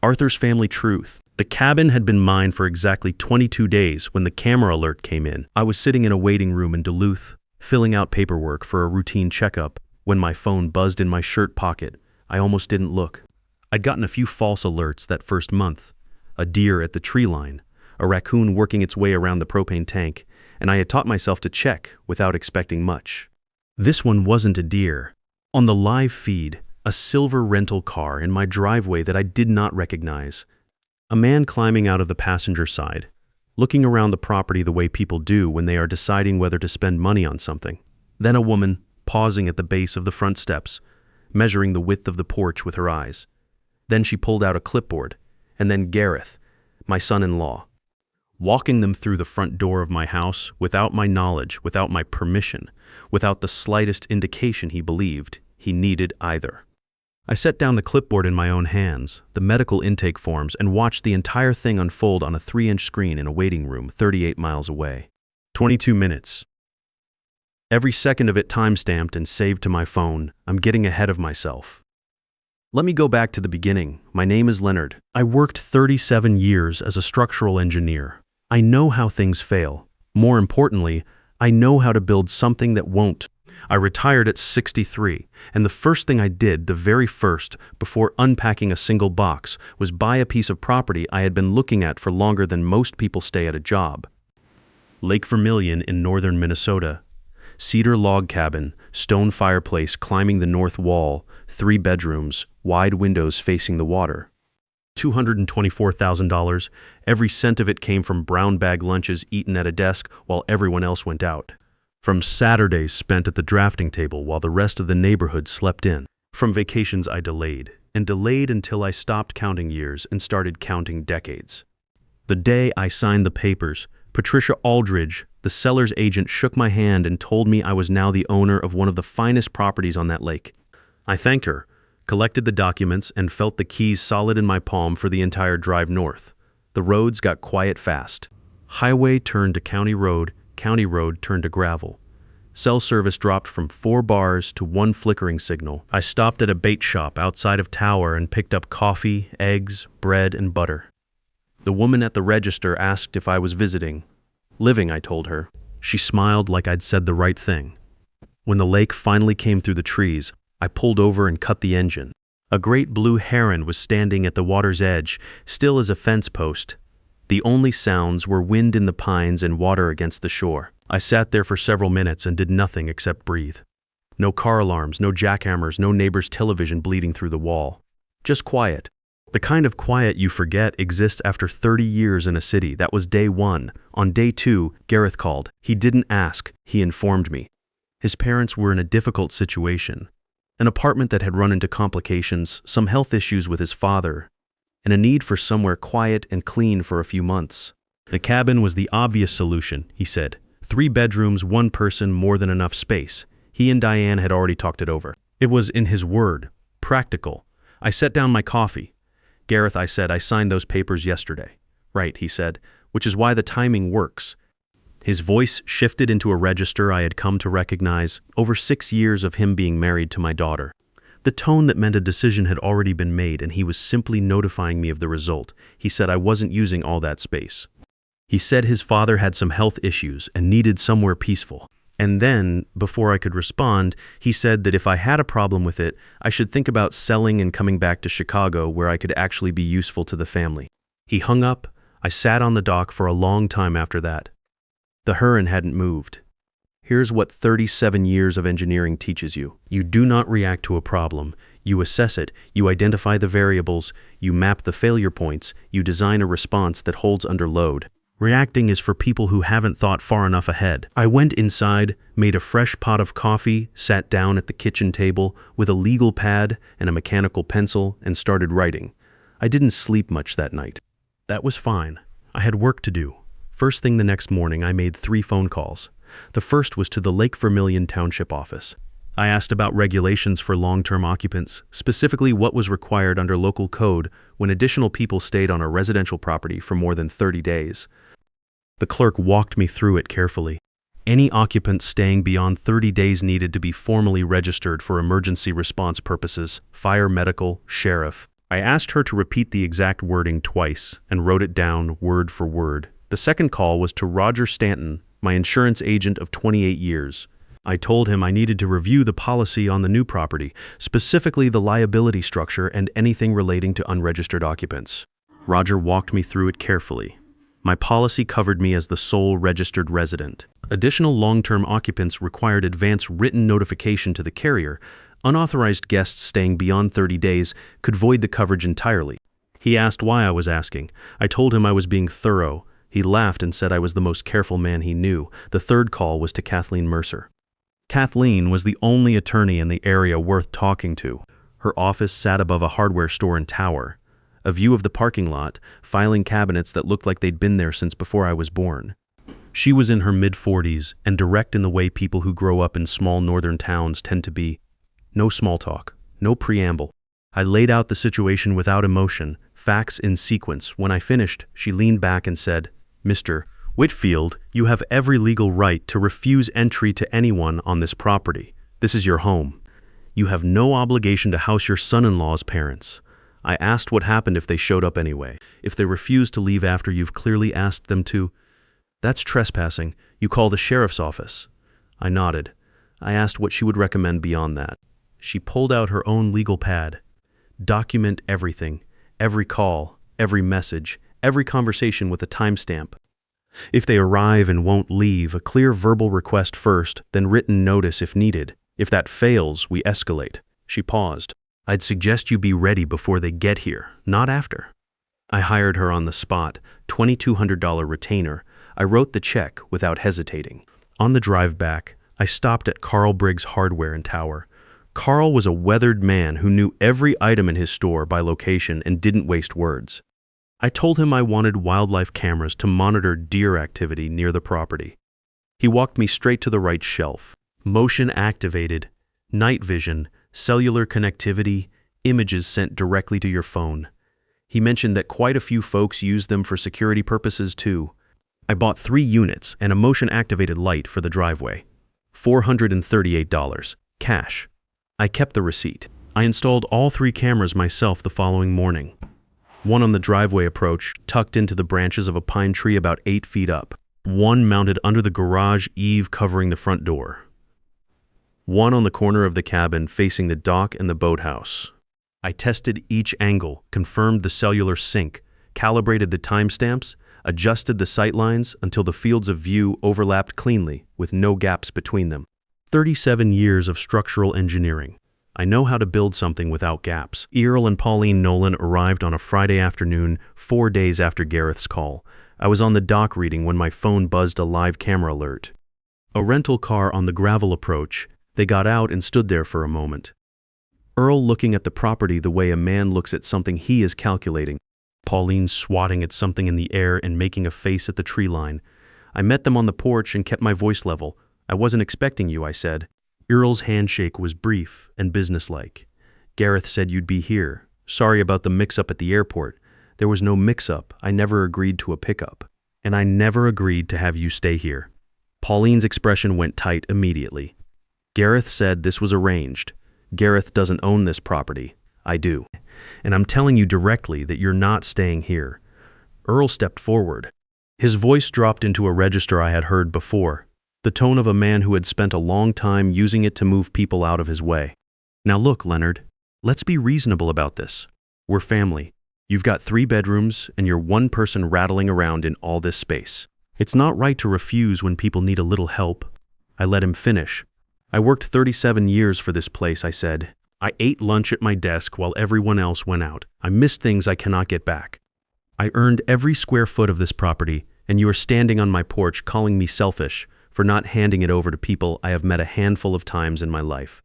Arthur's family truth. The cabin had been mine for exactly 22 days when the camera alert came in. I was sitting in a waiting room in Duluth, filling out paperwork for a routine checkup, when my phone buzzed in my shirt pocket. I almost didn't look. I'd gotten a few false alerts that first month. A deer at the tree line, a raccoon working its way around the propane tank, and I had taught myself to check without expecting much. This one wasn't a deer. On the live feed, a silver rental car in my driveway that I did not recognize. A man climbing out of the passenger side, looking around the property the way people do when they are deciding whether to spend money on something. Then a woman pausing at the base of the front steps, measuring the width of the porch with her eyes. Then she pulled out a clipboard, and then Gareth, my son-in-law, walking them through the front door of my house without my knowledge, without my permission, without the slightest indication he believed he needed either. I set down the clipboard in my own hands, the medical intake forms, and watched the entire thing unfold on a 3-inch screen in a waiting room 38 miles away. 22 minutes. Every second of it time-stamped and saved to my phone. I'm getting ahead of myself. Let me go back to the beginning. My name is Leonard. I worked 37 years as a structural engineer. I know how things fail. More importantly, I know how to build something that won't. I retired at 63, and the first thing I did, the very first, before unpacking a single box, was buy a piece of property I had been looking at for longer than most people stay at a job. Lake Vermilion in northern Minnesota. Cedar log cabin, stone fireplace climbing the north wall, 3 bedrooms, wide windows facing the water. $224,000. Every cent of it came from brown bag lunches eaten at a desk while everyone else went out. From Saturdays spent at the drafting table while the rest of the neighborhood slept in. From vacations I delayed, and delayed until I stopped counting years and started counting decades. The day I signed the papers, Patricia Aldridge, the seller's agent, shook my hand and told me I was now the owner of one of the finest properties on that lake. I thanked her, collected the documents, and felt the keys solid in my palm for the entire drive north. The roads got quiet fast. Highway turned to county road turned to gravel. Cell service dropped from 4 bars to 1 flickering signal. I stopped at a bait shop outside of Tower and picked up coffee, eggs, bread, and butter. The woman at the register asked if I was visiting. Living, I told her. She smiled like I'd said the right thing. When the lake finally came through the trees, I pulled over and cut the engine. A great blue heron was standing at the water's edge, still as a fence post. The only sounds were wind in the pines and water against the shore. I sat there for several minutes and did nothing except breathe. No car alarms, no jackhammers, no neighbor's television bleeding through the wall. Just quiet. The kind of quiet you forget exists after 30 years in a city. That was day 1. On day 2, Gareth called. He didn't ask, he informed me. His parents were in a difficult situation. An apartment that had run into complications, some health issues with his father, and a need for somewhere quiet and clean for a few months. The cabin was the obvious solution, he said. 3 bedrooms, 1 person, more than enough space. He and Diane had already talked it over. It was, in his word, practical. I set down my coffee. Gareth, I said, I signed those papers yesterday. Right, he said, which is why the timing works. His voice shifted into a register I had come to recognize, over 6 years of him being married to my daughter. The tone that meant a decision had already been made and he was simply notifying me of the result. He said I wasn't using all that space. He said his father had some health issues and needed somewhere peaceful. And then, before I could respond, he said that if I had a problem with it, I should think about selling and coming back to Chicago where I could actually be useful to the family. He hung up. I sat on the dock for a long time after that. The heron hadn't moved. Here's what 37 years of engineering teaches you. You do not react to a problem. You assess it, you identify the variables, you map the failure points, you design a response that holds under load. Reacting is for people who haven't thought far enough ahead. I went inside, made a fresh pot of coffee, sat down at the kitchen table with a legal pad and a mechanical pencil, and started writing. I didn't sleep much that night. That was fine. I had work to do. First thing the next morning, I made 3 phone calls. The first was to the Lake Vermilion Township office. I asked about regulations for long-term occupants, specifically what was required under local code when additional people stayed on a residential property for more than 30 days. The clerk walked me through it carefully. Any occupant staying beyond 30 days needed to be formally registered for emergency response purposes, fire, medical, sheriff. I asked her to repeat the exact wording twice and wrote it down word for word. The second call was to Roger Stanton, my insurance agent of 28 years. I told him I needed to review the policy on the new property, specifically the liability structure and anything relating to unregistered occupants. Roger walked me through it carefully. My policy covered me as the sole registered resident. Additional long-term occupants required advance written notification to the carrier. Unauthorized guests staying beyond 30 days could void the coverage entirely. He asked why I was asking. I told him I was being thorough. He laughed and said I was the most careful man he knew. The third call was to Kathleen Mercer. Kathleen was the only attorney in the area worth talking to. Her office sat above a hardware store and tower. A view of the parking lot, filing cabinets that looked like they'd been there since before I was born. She was in her mid-40s and direct in the way people who grow up in small northern towns tend to be. No small talk, no preamble. I laid out the situation without emotion, facts in sequence. When I finished, she leaned back and said, "Mr. Whitfield, you have every legal right to refuse entry to anyone on this property. This is your home. You have no obligation to house your son-in-law's parents." I asked what happened if they showed up anyway. If they refused to leave after you've clearly asked them to. That's trespassing. You call the sheriff's office. I nodded. I asked what she would recommend beyond that. She pulled out her own legal pad. Document everything, every call, every message, every conversation with a timestamp. If they arrive and won't leave, a clear verbal request first, then written notice if needed. If that fails, we escalate. She paused. I'd suggest you be ready before they get here, not after. I hired her on the spot, $2,200 retainer. I wrote the check without hesitating. On the drive back, I stopped at Carl Briggs Hardware in Tower. Carl was a weathered man who knew every item in his store by location and didn't waste words. I told him I wanted wildlife cameras to monitor deer activity near the property. He walked me straight to the right shelf. Motion activated, night vision, cellular connectivity, images sent directly to your phone. He mentioned that quite a few folks use them for security purposes too. I bought 3 units and a motion-activated light for the driveway. $438, cash. I kept the receipt. I installed all 3 cameras myself the following morning. One on the driveway approach, tucked into the branches of a pine tree about 8 feet up. One mounted under the garage eave covering the front door. One on the corner of the cabin facing the dock and the boathouse. I tested each angle, confirmed the cellular sync, calibrated the timestamps, adjusted the sightlines until the fields of view overlapped cleanly with no gaps between them. 37 years of structural engineering. I know how to build something without gaps. Earl and Pauline Nolan arrived on a Friday afternoon, 4 days after Gareth's call. I was on the dock reading when my phone buzzed a live camera alert. A rental car on the gravel approach. They got out and stood there for a moment. Earl looking at the property the way a man looks at something he is calculating. Pauline swatting at something in the air and making a face at the tree line. I met them on the porch and kept my voice level. I wasn't expecting you, I said. Earl's handshake was brief and businesslike. Gareth said you'd be here. Sorry about the mix-up at the airport. There was no mix-up. I never agreed to a pickup. And I never agreed to have you stay here. Pauline's expression went tight immediately. Gareth said this was arranged. Gareth doesn't own this property. I do. And I'm telling you directly that you're not staying here. Earl stepped forward. His voice dropped into a register I had heard before. The tone of a man who had spent a long time using it to move people out of his way. Now look, Leonard, let's be reasonable about this. We're family. You've got 3 bedrooms and you're one person rattling around in all this space. It's not right to refuse when people need a little help. I let him finish. I worked 37 years for this place, I said. I ate lunch at my desk while everyone else went out. I missed things I cannot get back. I earned every square foot of this property, and you are standing on my porch calling me selfish for not handing it over to people I have met a handful of times in my life.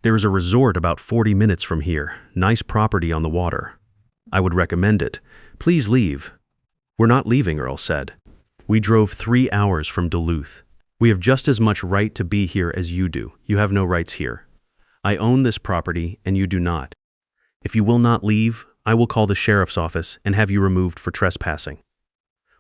There is a resort about 40 minutes from here, nice property on the water. I would recommend it. Please leave. We're not leaving, Earl said. We drove 3 hours from Duluth. We have just as much right to be here as you do. You have no rights here. I own this property and you do not. If you will not leave, I will call the sheriff's office and have you removed for trespassing.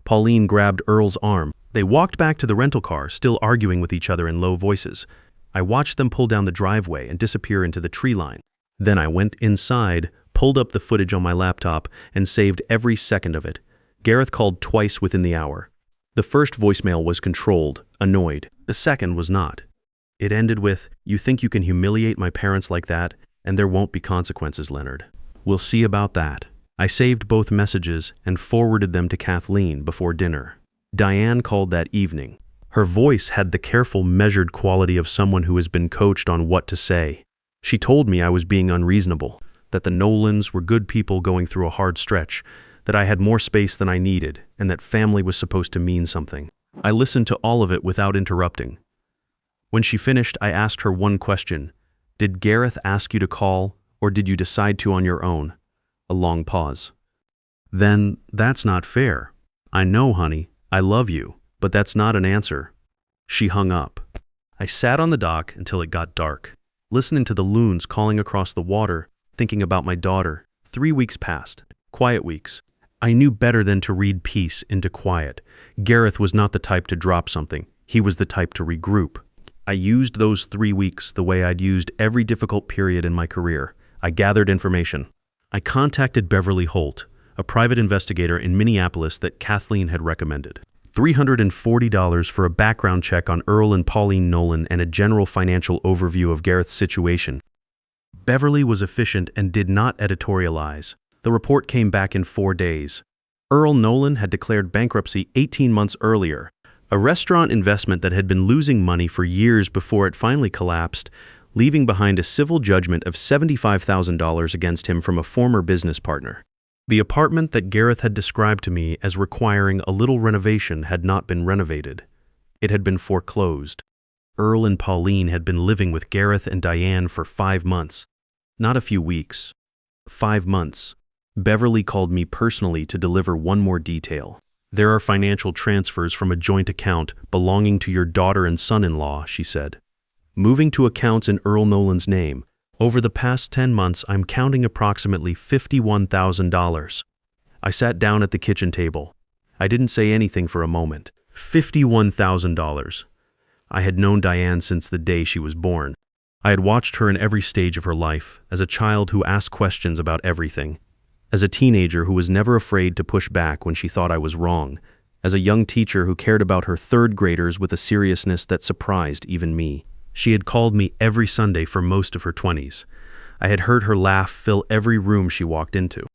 Pauline grabbed Earl's arm. They walked back to the rental car, still arguing with each other in low voices. I watched them pull down the driveway and disappear into the tree line. Then I went inside, pulled up the footage on my laptop and saved every second of it. Gareth called twice within the hour. The first voicemail was controlled, annoyed. The second was not. It ended with, "You think you can humiliate my parents like that, and there won't be consequences, Leonard. We'll see about that." I saved both messages and forwarded them to Kathleen before dinner. Diane called that evening. Her voice had the careful, measured quality of someone who has been coached on what to say. She told me I was being unreasonable, that the Nolans were good people going through a hard stretch, that I had more space than I needed, and that family was supposed to mean something. I listened to all of it without interrupting. When she finished, I asked her one question. "Did Gareth ask you to call, or did you decide to on your own?" A long pause. "Then, that's not fair. I know, honey, I love you, but that's not an answer." She hung up. I sat on the dock until it got dark, listening to the loons calling across the water, thinking about my daughter. 3 weeks passed, quiet weeks. I knew better than to read peace into quiet. Gareth was not the type to drop something. He was the type to regroup. I used those 3 weeks the way I'd used every difficult period in my career. I gathered information. I contacted Beverly Holt, a private investigator in Minneapolis that Kathleen had recommended. $340 for a background check on Earl and Pauline Nolan and a general financial overview of Gareth's situation. Beverly was efficient and did not editorialize. The report came back in 4 days. Earl Nolan had declared bankruptcy 18 months earlier, a restaurant investment that had been losing money for years before it finally collapsed, leaving behind a civil judgment of $75,000 against him from a former business partner. The apartment that Gareth had described to me as requiring a little renovation had not been renovated. It had been foreclosed. Earl and Pauline had been living with Gareth and Diane for 5 months. Not a few weeks. 5 months. Beverly called me personally to deliver one more detail. "There are financial transfers from a joint account belonging to your daughter and son-in-law," she said, "moving to accounts in Earl Nolan's name. Over the past 10 months, I'm counting approximately $51,000. I sat down at the kitchen table. I didn't say anything for a moment. $51,000. I had known Diane since the day she was born. I had watched her in every stage of her life, as a child who asked questions about everything, as a teenager who was never afraid to push back when she thought I was wrong, as a young teacher who cared about her third graders with a seriousness that surprised even me. She had called me every Sunday for most of her 20s. I had heard her laugh fill every room she walked into.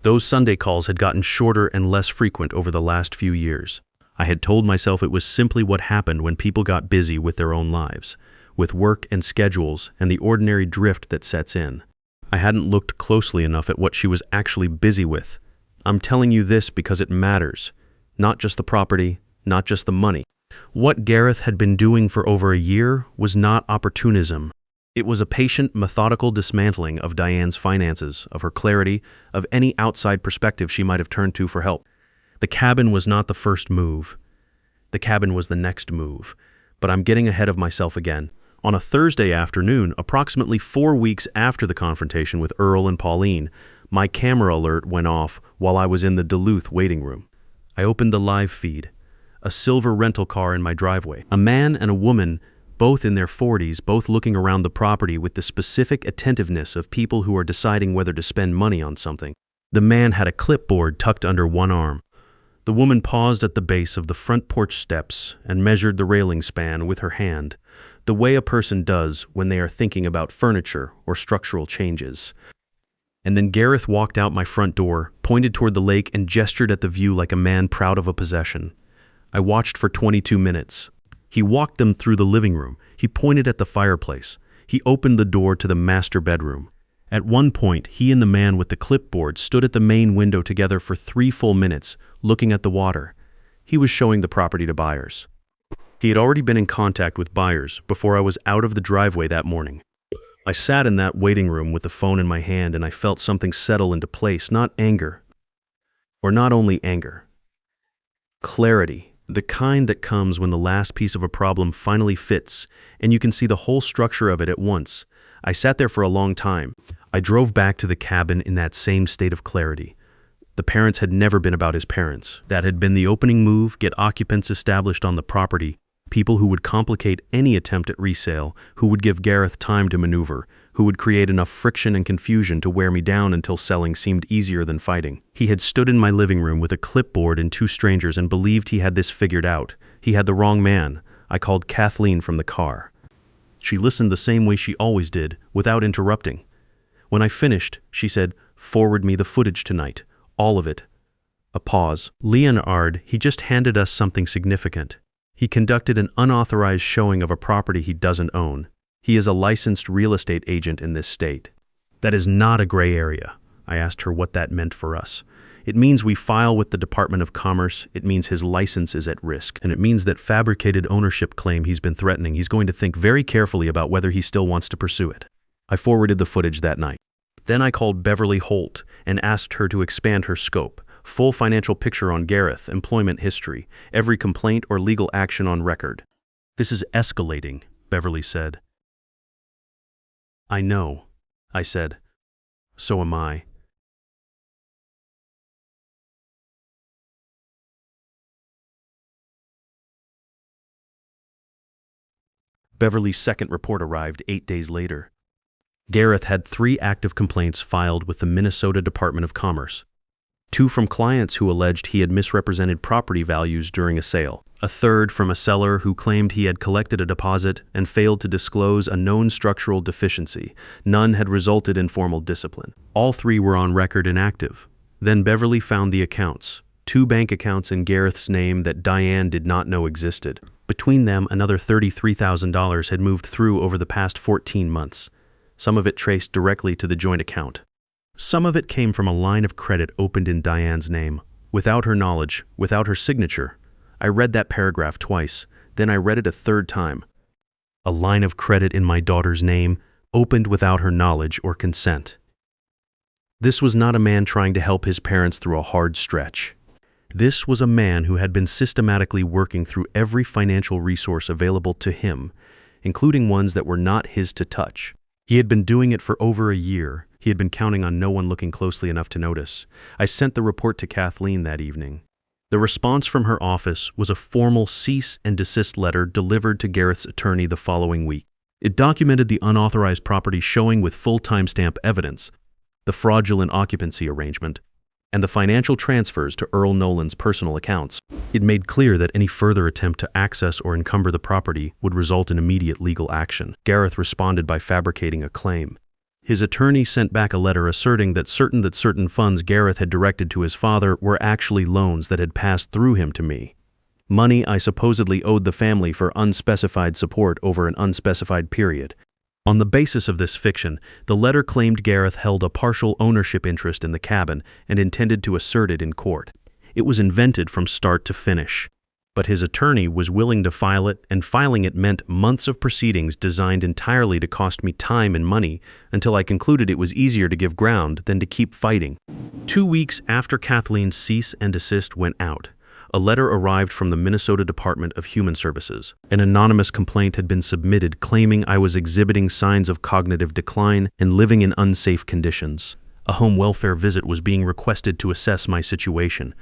Those Sunday calls had gotten shorter and less frequent over the last few years. I had told myself it was simply what happened when people got busy with their own lives, with work and schedules and the ordinary drift that sets in. I hadn't looked closely enough at what she was actually busy with. I'm telling you this because it matters. Not just the property, not just the money. What Gareth had been doing for over a year was not opportunism. It was a patient, methodical dismantling of Diane's finances, of her clarity, of any outside perspective she might have turned to for help. The cabin was not the first move. The cabin was the next move. But I'm getting ahead of myself again. On a Thursday afternoon, approximately 4 weeks after the confrontation with Earl and Pauline, my camera alert went off while I was in the Duluth waiting room. I opened the live feed. A silver rental car in my driveway. A man and a woman, both in their 40s, both looking around the property with the specific attentiveness of people who are deciding whether to spend money on something. The man had a clipboard tucked under one arm. The woman paused at the base of the front porch steps and measured the railing span with her hand, the way a person does when they are thinking about furniture or structural changes. And then Gareth walked out my front door, pointed toward the lake, and gestured at the view like a man proud of a possession. I watched for 22 minutes. He walked them through the living room. He pointed at the fireplace. He opened the door to the master bedroom. At one point, he and the man with the clipboard stood at the main window together for 3 full minutes, looking at the water. He was showing the property to buyers. He had already been in contact with buyers before I was out of the driveway that morning. I sat in that waiting room with the phone in my hand, and I felt something settle into place, not anger, or not only anger. Clarity. The kind that comes when the last piece of a problem finally fits, and you can see the whole structure of it at once. I sat there for a long time. I drove back to the cabin in that same state of clarity. The parents had never been about his parents. That had been the opening move, get occupants established on the property, People who would complicate any attempt at resale, who would give Gareth time to maneuver, who would create enough friction and confusion to wear me down until selling seemed easier than fighting. He had stood in my living room with a clipboard and two strangers and believed he had this figured out. He had the wrong man. I called Kathleen from the car. She listened the same way she always did, without interrupting. When I finished, she said, "Forward me the footage tonight. All of it." A pause. "Leonard, he just handed us something significant. He conducted an unauthorized showing of a property he doesn't own. He is a licensed real estate agent in this state." "That is not a gray area." I asked her what that meant for us. "It means we file with the Department of Commerce, it means his license is at risk, and it means that fabricated ownership claim he's been threatening, he's going to think very carefully about whether he still wants to pursue it." I forwarded the footage that night. Then I called Beverly Holt and asked her to expand her scope. Full financial picture on Gareth, employment history, every complaint or legal action on record. "This is escalating," Beverly said. "I know," I said. "So am I." Beverly's second report arrived 8 days later. Gareth had 3 active complaints filed with the Minnesota Department of Commerce. 2 from clients who alleged he had misrepresented property values during a sale. A third from a seller who claimed he had collected a deposit and failed to disclose a known structural deficiency. None had resulted in formal discipline. All 3 were on record and active. Then Beverly found the accounts. 2 bank accounts in Gareth's name that Diane did not know existed. Between them, another $33,000 had moved through over the past 14 months. Some of it traced directly to the joint account. Some of it came from a line of credit opened in Diane's name, without her knowledge, without her signature. I read that paragraph twice, then I read it a third time. A line of credit in my daughter's name, opened without her knowledge or consent. This was not a man trying to help his parents through a hard stretch. This was a man who had been systematically working through every financial resource available to him, including ones that were not his to touch. He had been doing it for over a year. He had been counting on no one looking closely enough to notice. I sent the report to Kathleen that evening. The response from her office was a formal cease and desist letter delivered to Gareth's attorney the following week. It documented the unauthorized property showing with full timestamp evidence, the fraudulent occupancy arrangement, and the financial transfers to Earl Nolan's personal accounts. It made clear that any further attempt to access or encumber the property would result in immediate legal action. Gareth responded by fabricating a claim. His attorney sent back a letter asserting that certain funds Gareth had directed to his father were actually loans that had passed through him to me. Money I supposedly owed the family for unspecified support over an unspecified period. On the basis of this fiction, the letter claimed Gareth held a partial ownership interest in the cabin and intended to assert it in court. It was invented from start to finish. But his attorney was willing to file it, and filing it meant months of proceedings designed entirely to cost me time and money until I concluded it was easier to give ground than to keep fighting. 2 weeks after Kathleen's cease and desist went out, a letter arrived from the Minnesota Department of Human Services. An anonymous complaint had been submitted claiming I was exhibiting signs of cognitive decline and living in unsafe conditions. A home welfare visit was being requested to assess my situation.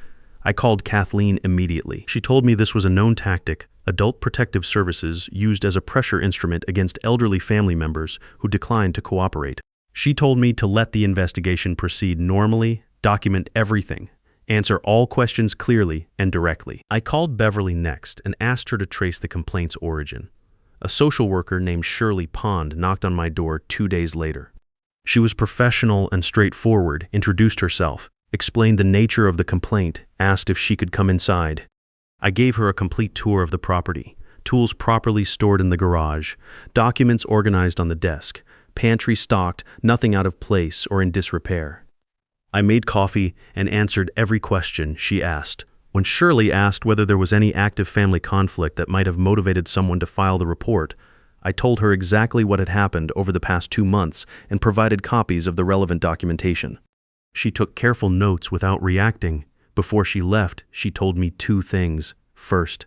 I called Kathleen immediately. She told me this was a known tactic Adult Protective Services used as a pressure instrument against elderly family members who declined to cooperate. She told me to let the investigation proceed normally, document everything, answer all questions clearly and directly. I called Beverly next and asked her to trace the complaint's origin. A social worker named Shirley Pond knocked on my door 2 days later. She was professional and straightforward, introduced herself, explained the nature of the complaint, asked if she could come inside. I gave her a complete tour of the property, tools properly stored in the garage, documents organized on the desk, pantry stocked, nothing out of place or in disrepair. I made coffee and answered every question she asked. When Shirley asked whether there was any active family conflict that might have motivated someone to file the report, I told her exactly what had happened over the past 2 months and provided copies of the relevant documentation. She took careful notes without reacting. Before she left, she told me 2 things. First,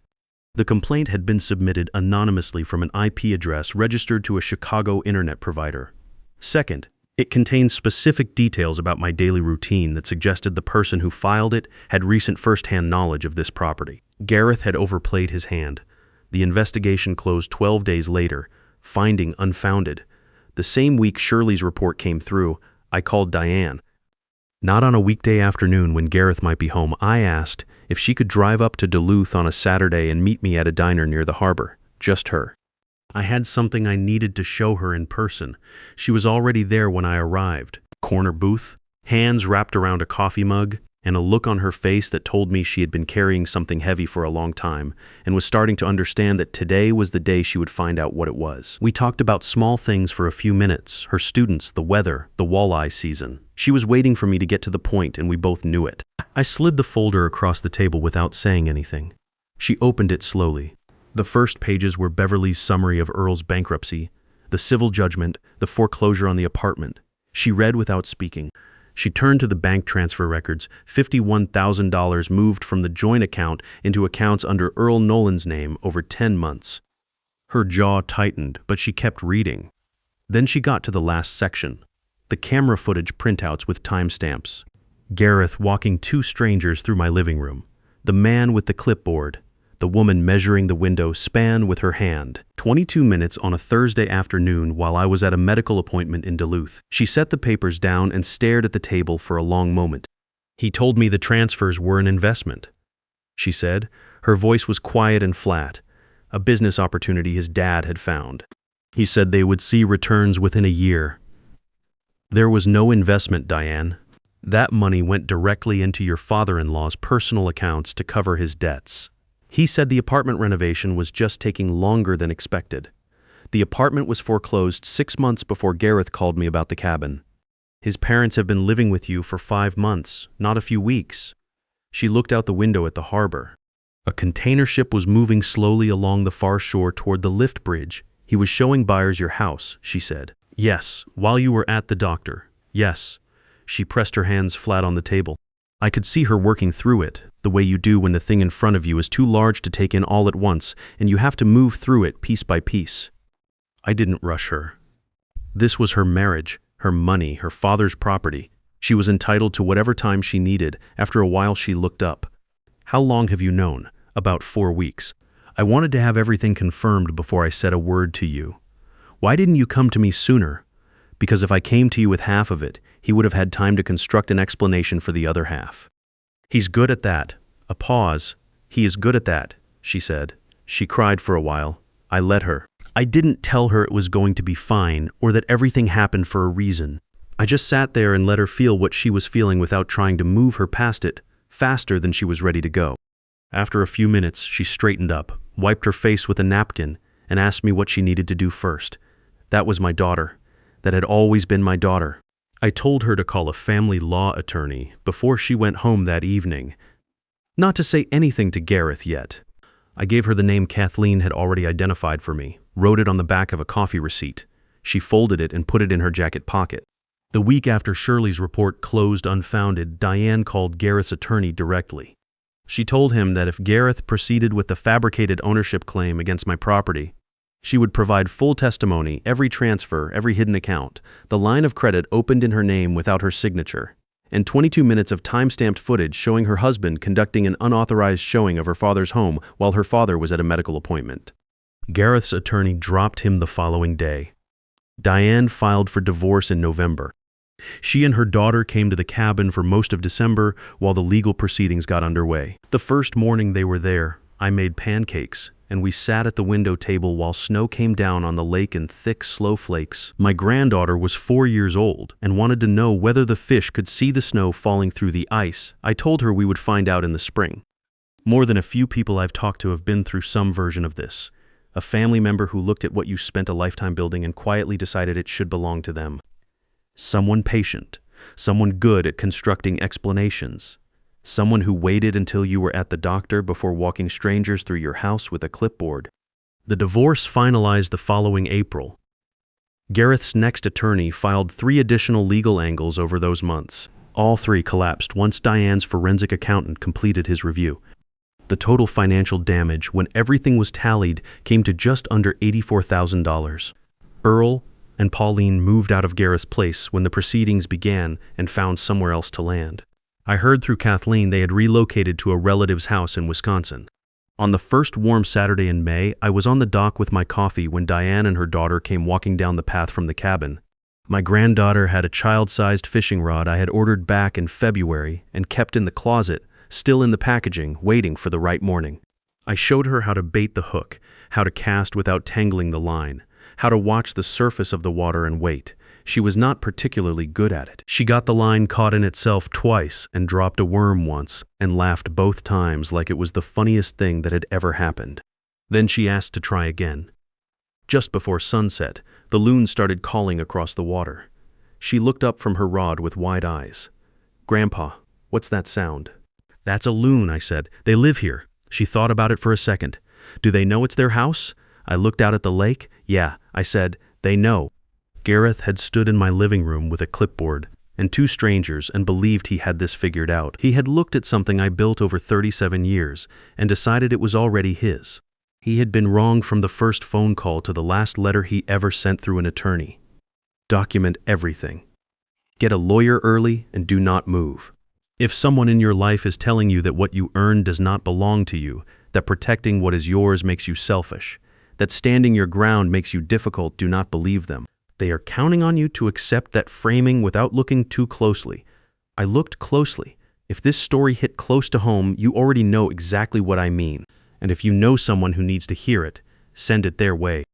the complaint had been submitted anonymously from an IP address registered to a Chicago internet provider. Second, it contained specific details about my daily routine that suggested the person who filed it had recent first-hand knowledge of this property. Gareth had overplayed his hand. The investigation closed 12 days later, finding unfounded. The same week Shirley's report came through, I called Diane. Not on a weekday afternoon when Gareth might be home. I asked if she could drive up to Duluth on a Saturday and meet me at a diner near the harbor. Just her. I had something I needed to show her in person. She was already there when I arrived. Corner booth, hands wrapped around a coffee mug, and a look on her face that told me she had been carrying something heavy for a long time and was starting to understand that today was the day she would find out what it was. We talked about small things for a few minutes, her students, the weather, the walleye season. She was waiting for me to get to the point, and we both knew it. I slid the folder across the table without saying anything. She opened it slowly. The first pages were Beverly's summary of Earl's bankruptcy, the civil judgment, the foreclosure on the apartment. She read without speaking. She turned to the bank transfer records. $51,000 moved from the joint account into accounts under Earl Nolan's name over 10 months. Her jaw tightened, but she kept reading. Then she got to the last section. The camera footage printouts with timestamps. Gareth walking two strangers through my living room. The man with the clipboard. The woman measuring the window span with her hand. 22 minutes on a Thursday afternoon while I was at a medical appointment in Duluth. She set the papers down and stared at the table for a long moment. He told me the transfers were an investment, she said. Her voice was quiet and flat. A business opportunity his dad had found. He said they would see returns within a year. There was no investment, Diane. That money went directly into your father-in-law's personal accounts to cover his debts. He said the apartment renovation was just taking longer than expected. The apartment was foreclosed 6 months before Gareth called me about the cabin. His parents have been living with you for 5 months, not a few weeks. She looked out the window at the harbor. A container ship was moving slowly along the far shore toward the lift bridge. He was showing buyers your house, she said. Yes, while you were at the doctor. Yes. She pressed her hands flat on the table. I could see her working through it, the way you do when the thing in front of you is too large to take in all at once, and you have to move through it piece by piece. I didn't rush her. This was her marriage, her money, her father's property. She was entitled to whatever time she needed. After a while she looked up. How long have you known? About 4 weeks. I wanted to have everything confirmed before I said a word to you. Why didn't you come to me sooner? Because if I came to you with half of it, he would have had time to construct an explanation for the other half. He's good at that. A pause. He is good at that, she said. She cried for a while. I let her. I didn't tell her it was going to be fine or that everything happened for a reason. I just sat there and let her feel what she was feeling without trying to move her past it, faster than she was ready to go. After a few minutes, she straightened up, wiped her face with a napkin, and asked me what she needed to do first. That was my daughter. That had always been my daughter. I told her to call a family law attorney before she went home that evening. Not to say anything to Gareth yet. I gave her the name Kathleen had already identified for me, wrote it on the back of a coffee receipt. She folded it and put it in her jacket pocket. The week after Shirley's report closed unfounded, Diane called Gareth's attorney directly. She told him that if Gareth proceeded with the fabricated ownership claim against my property, she would provide full testimony, every transfer, every hidden account, the line of credit opened in her name without her signature, and 22 minutes of time-stamped footage showing her husband conducting an unauthorized showing of her father's home while her father was at a medical appointment. Gareth's attorney dropped him the following day. Diane filed for divorce in November. She and her daughter came to the cabin for most of December while the legal proceedings got underway. The first morning they were there, I made pancakes, and we sat at the window table while snow came down on the lake in thick, slow flakes. My granddaughter was 4 years old and wanted to know whether the fish could see the snow falling through the ice. I told her we would find out in the spring. More than a few people I've talked to have been through some version of this. A family member who looked at what you spent a lifetime building and quietly decided it should belong to them. Someone patient, someone good at constructing explanations. Someone who waited until you were at the doctor before walking strangers through your house with a clipboard. The divorce finalized the following April. Gareth's next attorney filed 3 additional legal angles over those months. All 3 collapsed once Diane's forensic accountant completed his review. The total financial damage, when everything was tallied, came to just under $84,000. Earl and Pauline moved out of Gareth's place when the proceedings began and found somewhere else to land. I heard through Kathleen they had relocated to a relative's house in Wisconsin. On the first warm Saturday in May, I was on the dock with my coffee when Diane and her daughter came walking down the path from the cabin. My granddaughter had a child-sized fishing rod I had ordered back in February and kept in the closet, still in the packaging, waiting for the right morning. I showed her how to bait the hook, how to cast without tangling the line, how to watch the surface of the water and wait. She was not particularly good at it. She got the line caught in itself twice and dropped a worm once and laughed both times like it was the funniest thing that had ever happened. Then she asked to try again. Just before sunset, the loon started calling across the water. She looked up from her rod with wide eyes. "Grandpa, what's that sound?" "That's a loon," I said. "They live here." She thought about it for a second. "Do they know it's their house?" I looked out at the lake. "Yeah," I said, "they know." Gareth had stood in my living room with a clipboard and two strangers and believed he had this figured out. He had looked at something I built over 37 years and decided it was already his. He had been wrong from the first phone call to the last letter he ever sent through an attorney. Document everything. Get a lawyer early and do not move. If someone in your life is telling you that what you earn does not belong to you, that protecting what is yours makes you selfish, that standing your ground makes you difficult, do not believe them. They are counting on you to accept that framing without looking too closely. I looked closely. If this story hit close to home, you already know exactly what I mean. And if you know someone who needs to hear it, send it their way.